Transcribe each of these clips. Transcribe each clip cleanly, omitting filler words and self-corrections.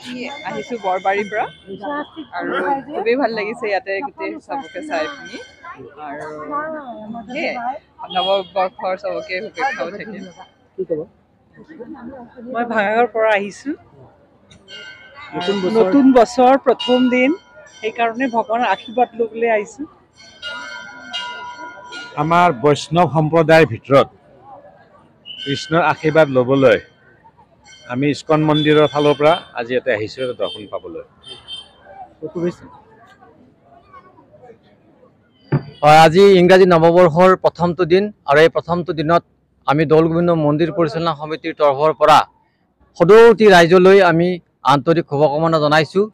আমি আহিছোঁ বৰবাৰীৰ পৰা আৰু খুবেই ভাল লাগিছে ইয়াতে গোটেই চবকে চাই পিনি আৰু সেয়াই নৱবৰ্ষৰ চবকে শুভেচ্ছাও থাকিল। মই ভাঙাগড়ৰ পৰা আহিছোঁ। নতুন বছৰ প্ৰথম দিন, সেইকাৰণে ভগৱানৰ আশীৰ্বাদ ল'বলৈ আহিছোঁ। আমাৰ বৈষ্ণৱ সম্প্ৰদায়ৰ ভিতৰত কৃষ্ণৰ আশীৰ্বাদ ল'বলৈ আমি ইস্কন মন্দিৰৰ ফালৰ পৰা আজি ইয়াতে আহিছোঁ দৰ্শন পাবলৈ। হয়, আজি ইংৰাজী নৱবৰ্ষৰ প্ৰথমটো দিন আৰু এই প্ৰথমটো দিনত আমি দৌলগোবিন্দ মন্দিৰ পৰিচালনা সমিতিৰ তৰফৰ পৰা সদৌতি ৰাইজলৈ আমি আন্তৰিক শুভকামনা জনাইছোঁ।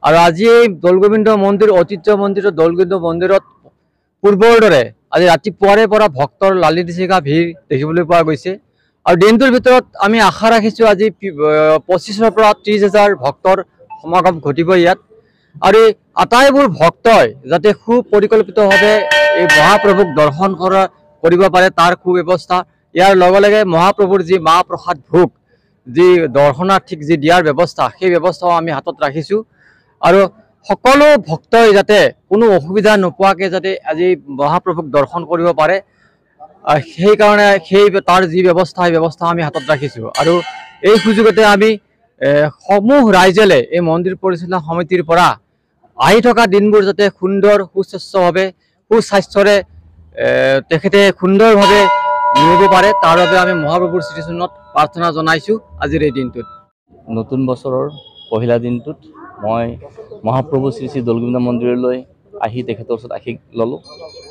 আৰু আজি এই দৌলগোবিন্দ মন্দিৰ ঐতিহ্য মন্দিৰ দৌলগোবিন্দ মন্দিৰত পূৰ্বৰ দৰে আজি ৰাতিপুৱাৰে পৰা ভক্তৰ লালি নিচিগা ভিৰ দেখিবলৈ পোৱা গৈছে। আৰু দিনটোৰ ভিতৰত আমি আশা ৰাখিছোঁ আজি 25,000 পৰা 30,000 ভক্তৰ সমাগম ঘটিব ইয়াত। আৰু এই আটাইবোৰ ভক্তই যাতে সুপৰিকল্পিতভাৱে এই মহাপ্ৰভুক দৰ্শন কৰিব পাৰে তাৰ সুব্যৱস্থা, ইয়াৰ লগে লগে মহাপ্ৰভুৰ যি মাহ প্ৰসাদ ভোগ যি দৰ্শনাৰ্থীক যি দিয়াৰ ব্যৱস্থা, সেই ব্যৱস্থাও আমি হাতত ৰাখিছোঁ। আৰু সকলো ভক্তই যাতে কোনো অসুবিধা নোপোৱাকৈ যাতে আজি মহাপ্ৰভুক দৰ্শন কৰিব পাৰে, সেইকাৰণে তাৰ যি ব্যৱস্থা সেই ব্যৱস্থা আমি হাতত ৰাখিছোঁ। আৰু এই সুযোগতে আমি সমূহ ৰাইজলে এই মন্দিৰ পৰিচালনা সমিতিৰ পৰা আহি থকা দিনবোৰ যাতে সুন্দৰ সুস্বাস্থ্যভাৱে সুস্বাস্থ্যৰে তেখেতে সুন্দৰভাৱে নিব পাৰে, তাৰ বাবে আমি মহাপ্ৰভুৰ শ্ৰীচৰণত প্ৰাৰ্থনা জনাইছোঁ। আজিৰ এই দিনটোত নতুন বছৰৰ পহিলা দিনটোত মই মহাপ্ৰভু শ্ৰী শ্ৰী দৌলগোবিন্দ মন্দিৰলৈ আহি তেখেতৰ ওচৰত আশীষ ল'লোঁ।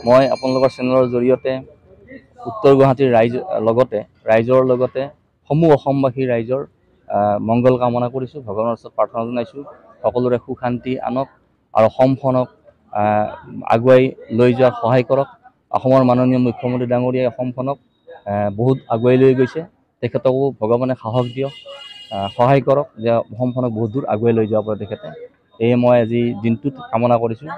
মই আপোনালোকৰ চেনেলৰ জৰিয়তে উত্তৰ গুৱাহাটীৰ ৰাইজৰ লগতে সমূহ অসমবাসী ৰাইজৰ মংগল কামনা কৰিছোঁ, ভগৱানৰ ওচৰত প্ৰাৰ্থনা জনাইছোঁ সকলোৰে সুখ শান্তি আনক আৰু অসমখনক আগুৱাই লৈ যোৱাত সহায় কৰক। অসমৰ মাননীয় মুখ্যমন্ত্ৰী ডাঙৰীয়াই অসমখনক বহুত আগুৱাই লৈ গৈছে, তেখেতকো ভগৱানে সাহস দিয়ক, সহায় কৰক যে অসমখনক বহুত দূৰ আগুৱাই লৈ যাব পাৰে তেখেতে। এয়ে মই আজি দিনটোত কামনা কৰিছোঁ।